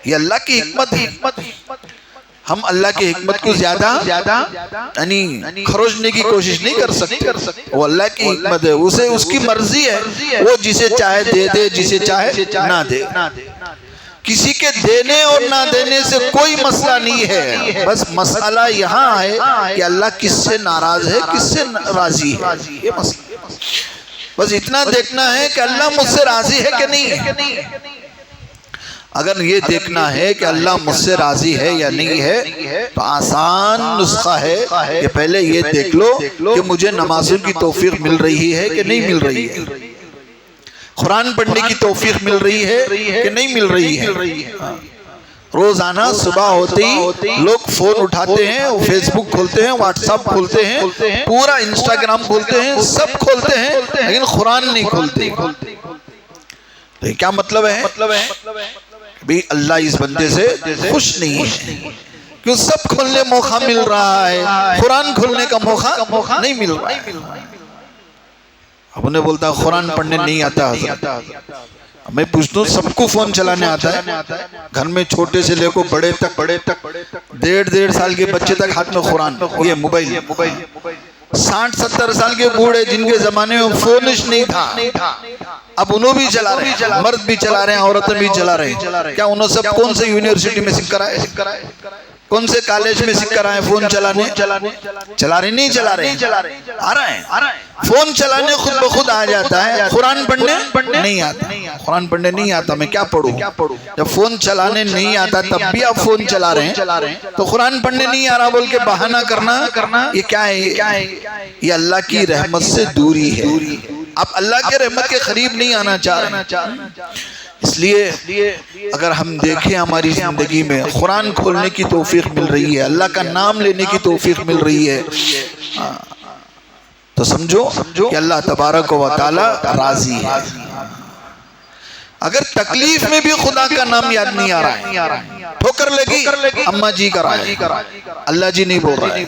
یہ اللہ کی حکمت ہے. ہم اللہ کی حکمت کو زیادہ یعنی خروجنے کی کوشش نہیں کر سکتے. وہ اللہ کی حکمت ہے، اسے اس کی مرضی ہے، وہ جسے چاہے دے دے، جسے چاہے نہ دے. کسی کے دینے اور نہ دینے سے کوئی مسئلہ نہیں ہے، بس مسئلہ یہاں ہے کہ اللہ کس سے ناراض ہے، کس سے راضی ہے. یہ مسئلہ بس اتنا دیکھنا ہے کہ اللہ مجھ سے راضی ہے کہ نہیں ہے. اگر یہ دیکھنا ہے کہ اللہ مجھ سے راضی ہے یا نہیں ہے تو آسان نسخہ ہے کہ پہلے یہ دیکھ لو کہ مجھے نمازوں کی توفیق مل رہی ہے کہ نہیں مل رہی ہے، قرآن پڑھنے کی توفیق مل رہی ہے کہ نہیں مل رہی ہے. روزانہ صبح ہوتے ہی لوگ فون اٹھاتے ہیں، فیس بک کھولتے ہیں، واٹس ایپ کھولتے ہیں، پورا انسٹاگرام کھولتے ہیں، سب کھولتے ہیں، لیکن قرآن نہیں کھولتے. تو کیا مطلب ہے؟ بھی اللہ اس بندے سے خوش نہیں ہے، کیوں سب کھولنے موقع مل رہا ہے، قرآن کھولنے کا موقع نہیں مل رہا ہے. اب انہیں بولتا ہے قرآن پڑھنے نہیں آتا حضرت. میں پوچھتا ہوں سب کو فون چلانے آتا ہے؟ گھر میں چھوٹے سے لے کو بڑے تک 1.5 سال کے بچے تک ہاتھ میں قرآن، یہ موبائل. 60-70 سال کے بوڑھے جن کے زمانے میں فونش نہیں تھا، اب انہوں بھی چلا رہے ہیں، مرد بھی چلا رہے ہیں، عورتیں بھی چلا رہے ہیں. کیا انہوں سب کون سے یونیورسٹی میں سکھ کر آئے، کون سے کالج میں سکھ کر آئے فون چلانے؟ چلا رہے نہیں چلا رہے، آ رہے ہیں. فون چلانے خود بخود آ جاتا ہے، قرآن پڑھنے نہیں آتا. قرآن پڑھنے نہیں آتا، میں کیا پڑھوں؟ جب فون چلانے نہیں آتا تب بھی آپ فون چلا رہے ہیں تو قرآن پڑھنے نہیں آ رہا بول کے بہانہ کرنا یہ کیا ہے؟ یہ اللہ کی رحمت سے دوری ہے. آپ اللہ کے رحمت کے قریب نہیں آنا چاہ رہے. اس لیے اگر ہم دیکھیں ہماری زندگی میں قرآن کھولنے کی توفیق مل رہی ہے، اللہ کا نام لینے کی توفیق مل رہی ہے، تو سمجھو کہ اللہ تبارک و تعالی راضی ہے. اگر تکلیف میں بھی خدا کا نام یاد نہیں آ رہا ہے، ٹھوکر لگی اماں جی کا رہا ہے، اللہ جی نہیں بول رہا ہے.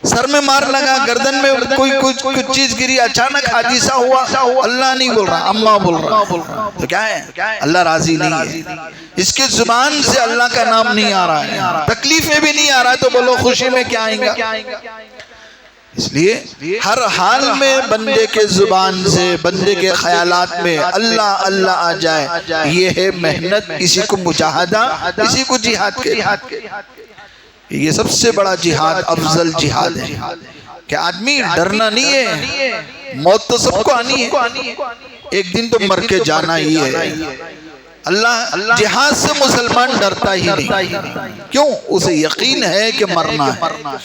سر میں مار لگا، گردن میں کوئی کچھ چیز گری، اچانک حادثہ ہوا، اللہ نہیں بول رہا، اماں بول رہا. تو کیا ہے؟ اللہ راضی نہیں ہے. اس کے زبان سے اللہ کا نام نہیں آ رہا ہے، تکلیف میں بھی نہیں آ رہا ہے، تو بولو خوشی میں کیا آئیں گا؟ اس لیے ہر حال میں بندے کے زبان سے، بندے کے خیالات میں اللہ اللہ آ جائے. یہ ہے محنت، اسی کو مجاہدہ، اسی کو جہاد کے. یہ سب سے بڑا جہاد، افضل جہاد ہے کہ آدمی ڈرنا نہیں ہے. موت تو سب کو آنی ہے، ایک دن تو مر کے جانا ہی ہے. اللہ جہاد سے مسلمان ڈرتا ہی نہیں. کیوں؟ اسے یقین ہے کہ مرنا ہے.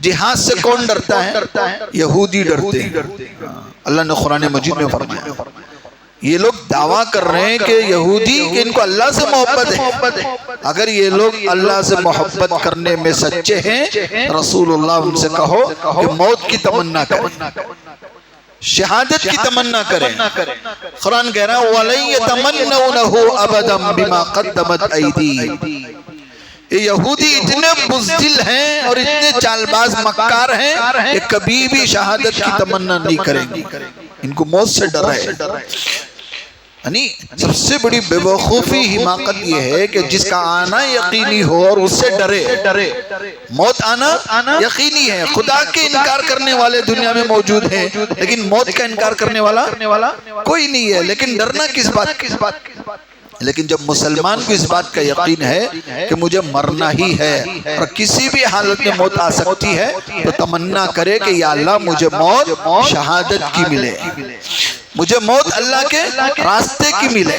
جہاد سے کون ڈرتا ہے؟ یہودی ڈرتے ہیں. اللہ نے قرآن مجید میں فرمایا. یہ لوگ دعویٰ کر رہے ہیں کہ یہودی کہ ان کو اللہ سے محبت ہے. اگر یہ لوگ اللہ سے محبت کرنے میں سچے ہیں، رسول اللہ ان سے کہو کہ موت کی تمنا کریں، شہادت کی تمنا کریں. قرآن کہہ رہا ہے وَلَن يَتَمَنَّوْنَهُ أَبَدًا بِمَا قَدَّمَتْ أَيْدِيهِمْ. یہ یہودی اتنے بزدل ہیں اور اتنے چالباز مکار ہیں کہ کبھی بھی شہادت کی تمنا نہیں کریں گے. ان کو موت سے ڈر ہے. یعنی سب سے بڑی بے وقوفی حماقت یہ ہے کہ جس کا آنا یقینی ہو اور اس سے ڈرے. موت آنا یقینی ہے. خدا کے انکار کرنے والے دنیا میں موجود ہیں لیکن موت کا انکار کرنے والا کوئی نہیں ہے. لیکن ڈرنا کس بات؟ لیکن جب مسلمان کو اس بات کا یقین ہے کہ مجھے مرنا ہی ہے اور کسی بھی حالت میں موت آ سکتی ہے، تو تمنا کرے کہ یا اللہ مجھے موت شہادت کی ملے، مجھے موت اللہ کے راستے کی ملے.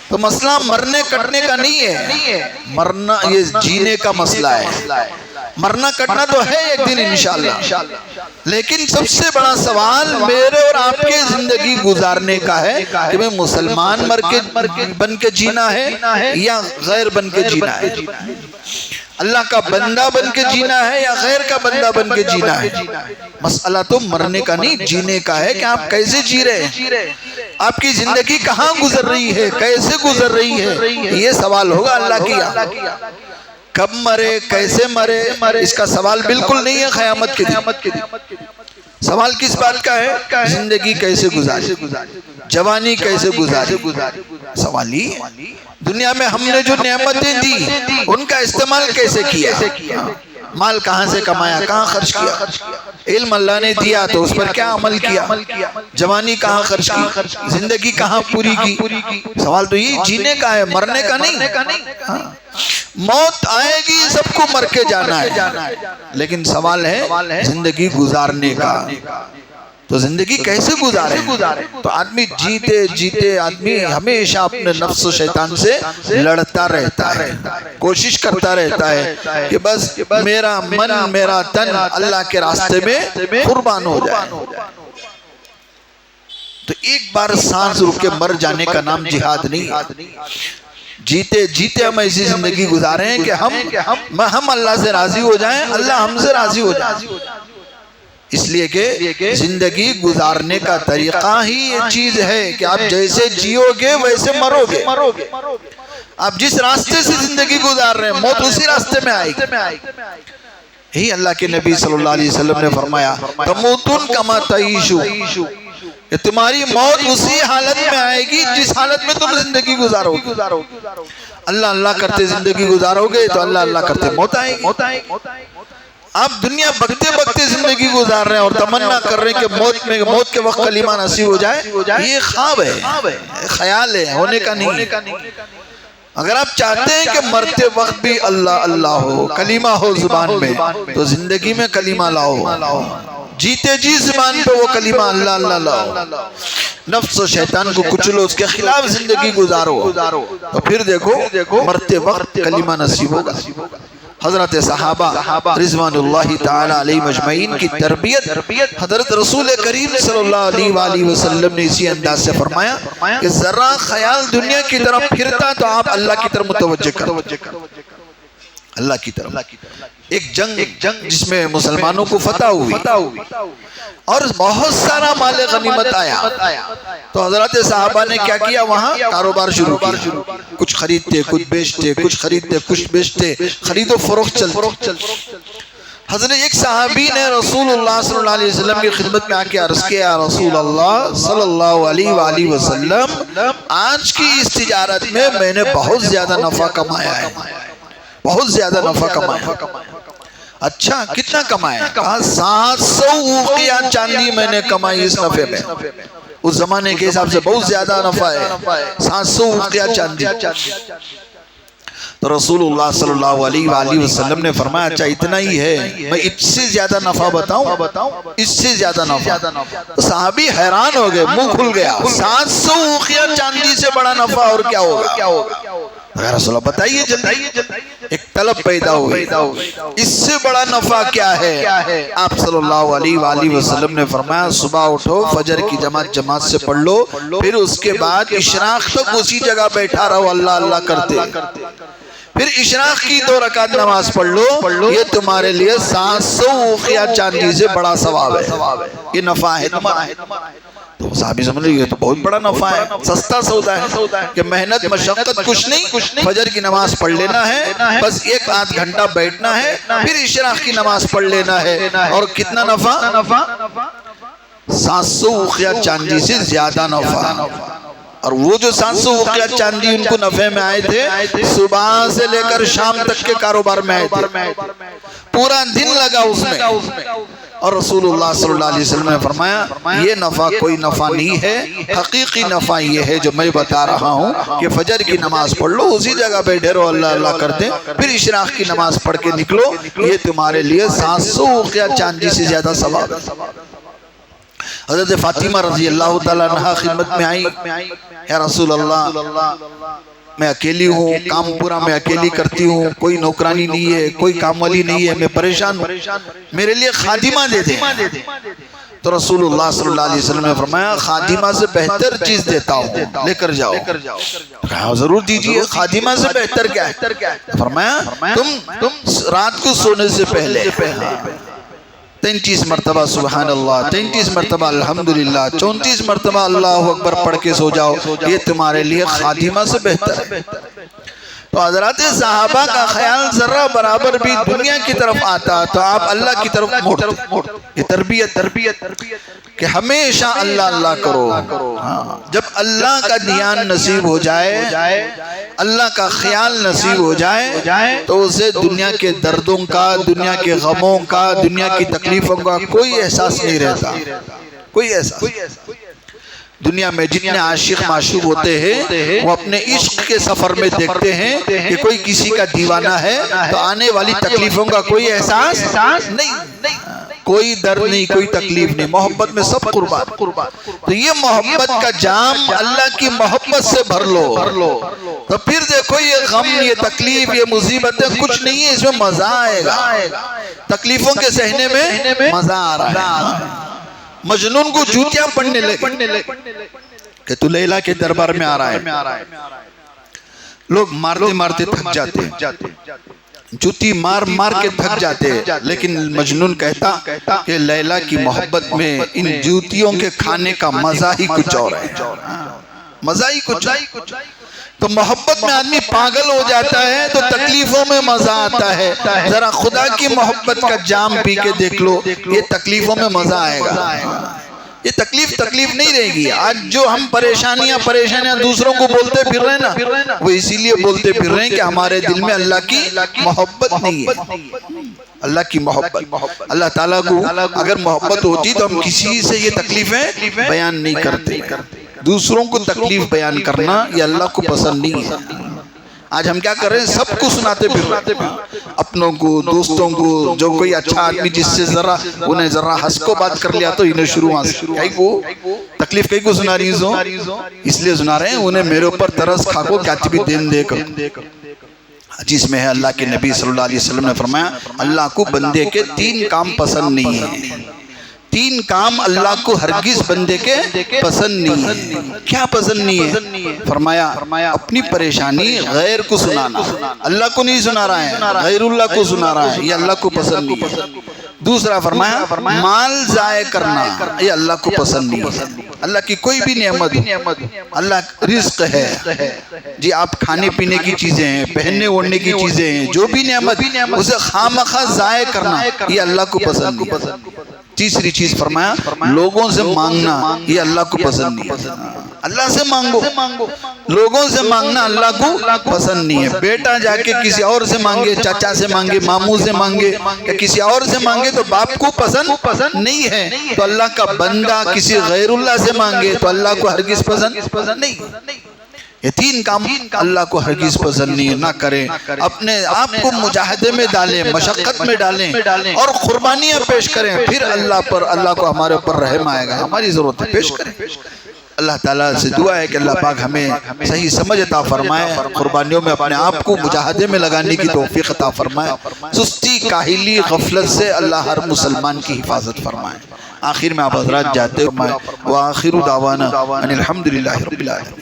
تو مسئلہ مرنے کٹنے کا نہیں ہے، مرنا یہ جینے کا مسئلہ ہے. مرنا کٹنا تو ہے ایک دن انشاءاللہ، لیکن سب سے بڑا سوال میرے اور آپ کے زندگی گزارنے کا ہے کہ میں مسلمان بن کے جینا ہے یا غیر بن کے جینا ہے، اللہ کا بندہ بن کے جینا ہے یا غیر کا بندہ بن کے جینا ہے. مسئلہ تو مرنے کا نہیں، جینے کا ہے کہ آپ کیسے جی رہے ہیں. آپ کی زندگی کہاں گزر رہی ہے، کیسے گزر رہی ہے، یہ سوال ہوگا اللہ کیا۔ کب مرے، کیسے مرے، اس کا سوال بالکل نہیں ہے قیامت کے دن۔ سوال کس بات کا ہے؟ زندگی کیسے گزاری، جوانی کیسے گزاری، سوال ہی ہے۔ دنیا میں ہم نے جو نعمتیں دی ان کا استعمال کیسے کیا، مال کہاں سے کمایا، کہاں خرچ کیا، علم اللہ نے دیا تو اس پر کیا عمل کیا، جوانی کہاں خرچ کی، زندگی کہاں پوری کی۔ سوال تو یہ جینے کا ہے، مرنے کا نہیں۔ موت آئے گی، سب کو مر کے جانا ہے، لیکن سوال ہے زندگی گزارنے کا۔ تو زندگی کیسے گزارے؟ تو آدمی جیتے جیتے آدمی ہمیشہ اپنے نفس و شیطان سے لڑتا رہتا ہے، کوشش کرتا رہتا ہے کہ بس میرا من میرا تن اللہ کے راستے میں قربان ہو جائے۔ تو ایک بار سانس رک کے مر جانے کا نام جہاد نہیں۔ جیتے جیتے ہم ایسی زندگی گزارے ہیں کہ ہم اللہ سے راضی ہو جائیں، اللہ ہم سے راضی ہو جائے۔ اس لیے کہ زندگی گزارنے کا طریقہ ہی یہ چیز ہے کہ آپ جیسے جیو گے ویسے مرو گے۔ آپ جس راستے سے زندگی گزار رہے ہیں موت اسی راستے میں آئے گی۔ یہی اللہ کے نبی صلی اللہ علیہ وسلم نے فرمایا تموتن کما تعیشو، کہ تمہاری موت اسی حالت میں آئے گی جس حالت میں تم زندگی گزارو گے۔ اللہ اللہ کرتے زندگی گزارو گے تو اللہ اللہ کرتے موت آئے گی۔ آپ دنیا بگتے بگتے زندگی گزار رہے ہیں اور تمنا کر رہے ہیں کہ موت کے وقت کلمہ نصیب ہو جائے، یہ خواب ہے، خیال ہے، ہونے کا نہیں۔ اگر آپ چاہتے ہیں کہ مرتے وقت بھی اللہ اللہ ہو، کلمہ ہو زبان میں، تو زندگی میں کلمہ لاؤ، جیتے جی زبان پہ وہ کلمہ اللہ اللہ لاؤ، نفس و شیطان کو کچلو، اس کے خلاف زندگی گزارو، تو پھر دیکھو مرتے وقت کلمہ نصیب ہوگا۔ حضرت صحابہ رضوان اللہ تعالی علیہ مجمعین کی تربیت حضرت رسول کریم صلی اللہ علیہ وآلہ وسلم نے اسی انداز سے فرمایا کہ ذرا خیال دنیا کی طرف پھرتا تو آپ اللہ کی طرف متوجہ کرو، اللہ کی طرف۔ ایک جنگ جس میں مسلمانوں کو فتح ہوئی اور بہت سارا مال غنیمت آیا، تو حضرت صحابہ نے کیا کیا؟ وہاں کاروبار شروع کیا، کچھ خریدتے کچھ بیچتے، کچھ خریدتے کچھ بیچتے، خرید و فروخت چلتے۔ حضرت ایک صحابی نے رسول اللہ صلی اللہ علیہ وسلم کی خدمت میں آ کے عرض کیا، یا رسول اللہ صلی اللہ علیہ وآلہ وسلم، آج کی اس تجارت میں میں نے بہت زیادہ نفع کمایا ہے، بہت زیادہ نفع کمایا۔ اچھا کتنا کمایا؟ کہا 700 اوقیہ چاندی میں نے کمائی اس نفع میں۔ اس زمانے کے حساب سے بہت زیادہ نفع ہے، 700 اوقیہ چاندی۔ تو رسول اللہ صلی اللہ علیہ وآلہ وسلم نے فرمایا اچھا اتنا ہی ہے، میں اس سے زیادہ نفع بتاؤں؟ اس سے زیادہ نفع؟ صحابی حیران ہو گئے، منہ کھل گیا، 700 اوقیہ چاندی سے بڑا نفع اور کیا ہوگا؟ یا رسول اللہ بتائیے جلدی۔ ایک طلب پیدا ہوئی، اس سے بڑا نفع کیا ہے؟ آپ صلی اللہ علیہ وآلہ وسلم نے فرمایا صبح اٹھو، فجر کی جماعت سے پڑھ لو، پھر اس کے بعد اشراق تک اسی جگہ بیٹھا رہو اللہ اللہ کرتے، پھر اشراق کی 2 رکعت نماز پڑھ لو، یہ تمہارے لیے 700 اوقیہ چاندی سے بڑا ثواب ہے، یہ نفع ہے تمہارا۔ تو صحابی سمجھ لیں یہ تو بہت بڑا نفع ہے، سستا سودا ہے کہ محنت مشقت کچھ نہیں، فجر کی نماز پڑھ لینا ہے، بس 1-8 گھنٹہ بیٹھنا ہے، پھر عشاء کی نماز پڑھ لینا ہے، اور کتنا نفع؟ 700 اوقیہ چاندی سے زیادہ نفع۔ اور وہ جو 700 اوقیہ چاندی ان کو نفع میں آئے تھے، صبح سے لے کر شام تک کے کاروبار میں آئے تھے، پورا دن لگا اس میں۔ اور رسول اللہ صلی اللہ علیہ وسلم نے فرمایا یہ نفع کوئی نفع نہیں ہے، حقیقی نفع یہ ہے جو میں بتا رہا ہوں کہ فجر کی نماز پڑھ لو، اسی جگہ بیٹھے رہو اللہ اللہ کرتے، پھر اشراق کی نماز پڑھ کے نکلو، یہ تمہارے لیے 700 اوقیہ چاندی سے زیادہ ثواب ہے۔ حضرت فاطمہ رضی اللہ تعالیٰ عنہ خدمت میں آئی، یا رسول اللہ میں اکیلی ہوں، کام پورا میں اکیلی کرتی ہوں، کوئی نوکرانی نہیں ہے، کوئی کام والی نہیں ہے، میں پریشان ہوں، میرے لیے خادمہ دے دیں۔ تو رسول اللہ صلی اللہ علیہ وسلم نے فرمایا خادمہ سے بہتر چیز دیتا ہوں، لے کر جاؤ۔ کہا ضرور دیجئے، خادمہ سے بہتر کیا ہے؟ فرمایا تم رات کو سونے سے پہلے 33 مرتبہ سبحان اللہ، 33 مرتبہ الحمدللہ، 34 مرتبہ اللہ اکبر پڑھ کے سو جاؤ، یہ تمہارے لیے خاتمہ سے بہتر ہے۔ تو حضرات صحابہ کا خیال ذرہ برابر بھی دنیا کی طرف آتا تو آپ اللہ کی طرف موڑتے۔ یہ تربیت کہ ہمیشہ اللہ اللہ کرو۔ جب اللہ کا دھیان نصیب ہو جائے، اللہ کا خیال نصیب ہو جائے تو اسے دنیا کے دردوں کا، دنیا کے غموں کا، دنیا کی تکلیفوں کا کوئی احساس نہیں رہتا، کوئی احساس۔ دنیا میں جتنے عاشق معشوق ہوتے ہیں وہ اپنے عشق کے سفر میں دیکھتے ہیں کہ کوئی کسی کا دیوانہ ہے تو آنے والی تکلیفوں کا کوئی احساس نہیں، کوئی درد نہیں، کوئی تکلیف نہیں، محبت میں سب قربان۔ تو یہ محبت کا جام اللہ کی محبت سے بھر لو تو پھر دیکھو یہ غم، یہ تکلیف، یہ مصیبتیں کچھ نہیں ہے، اس میں مزہ آئے گا، تکلیفوں کے سہنے میں مزہ آ رہا ہے۔ مجنون کو جوتیاں پڑھنے لگے کہ تو لیلا کے دربار میں آ رہا ہے، لوگ مارتے مارتے تھک جاتے ہیں، جوتی مار مار کے تھک جاتے ہیں، لیکن مجنون کہتا کہ لیلا کی محبت میں ان جوتیوں کے کھانے کا مزہ ہی کچھ اور ہے، مزہ ہی کچھ۔ تو محبت میں آدمی پاگل ہو جاتا ہے تو تکلیفوں میں مزہ آتا ہے۔ ذرا خدا کی محبت کا جام پی کے دیکھ لو، یہ تکلیفوں میں مزہ آئے گا، یہ تکلیف نہیں رہے گی۔ آج جو ہم پریشانیاں دوسروں کو بولتے پھر رہے نا، وہ اسی لیے بولتے پھر رہے ہیں کہ ہمارے دل میں اللہ کی محبت نہیں ہے۔ اللہ کی محبت، اللہ تعالیٰ کو اگر محبت ہوتی تو ہم کسی سے یہ تکلیفیں بیان نہیں کرتے۔ دوسروں کو تکلیف بیان کرنا یہ اللہ کو پسند نہیں ہے۔ آج ہم کیا کر رہے ہیں، سب کو سناتے پھر اپنوں کو، دوستوں کو، جو کوئی اچھا آدمی جس سے انہیں ذرا ہنس کو بات کر لیا تو انہیں شروع کئی کو تکلیف کئی کو سنا رہی ہوں، اس لیے سنا رہے ہیں انہیں میرے اوپر ترس کھا کو کیا بھی دین دے کر۔ حدیث میں ہے اللہ کے نبی صلی اللہ علیہ وسلم نے فرمایا اللہ کو بندے کے 3 کام پسند نہیں ہیں، 3 کام اللہ کو ہرگز بندے کے پسند نہیں ہے۔ کیا پسند نہیں ہے؟ فرمایا اپنی پریشانی غیر کو سنانا، اللہ کو نہیں سنا رہا ہے، غیر اللہ کو سنا رہا ہے، یہ اللہ کو پسند نہیں ہے۔ دوسرا فرمایا مال ضائع کرنا، یہ اللہ کو پسند نہیں ہے۔ اللہ کی کوئی بھی نعمت، اللہ رزق ہے جی، آپ کھانے پینے کی چیزیں ہیں، پہننے اوڑھنے کی چیزیں ہیں، جو بھی نعمت اسے خامخواہ ضائع کرنا یہ اللہ کو پسند نہیں ہے۔ تیسری چیز فرمایا لوگوں سے مانگنا، یہ اللہ کو پسند نہیں ہے۔ اللہ سے مانگو، لوگوں سے مانگنا اللہ کو پسند نہیں ہے۔ بیٹا جا کے کسی اور سے مانگے، چاچا سے مانگے، ماموں سے مانگے یا کسی اور سے مانگے تو باپ کو پسند نہیں ہے۔ تو اللہ کا بندہ کسی غیر اللہ سے مانگے تو اللہ کو ہرگز پسند نہیں۔ یہ 3 کام اللہ کو ہرگز پسند نہیں ہے، نہ کریں۔ اپنے آپ کو مجاہدے میں ڈالیں، مشقت میں ڈالیں اور قربانیاں پیش کریں، پھر اللہ کو ہمارے اوپر رحم آئے گا۔ ہماری ضرورت ہے پیش کریں۔ اللہ تعالیٰ سے دعا ہے کہ اللہ پاک ہمیں صحیح سمجھ عطا فرمائے، قربانیوں میں اپنے آپ کو مجاہدے میں لگانے کی توفیق عطا فرمائے، سستی کاہلی غفلت سے اللہ ہر مسلمان کی حفاظت فرمائے۔ آخر میں آپ حضرات جاتے ہیں وآخر دعوانا ان الحمدللہ رب العالمین۔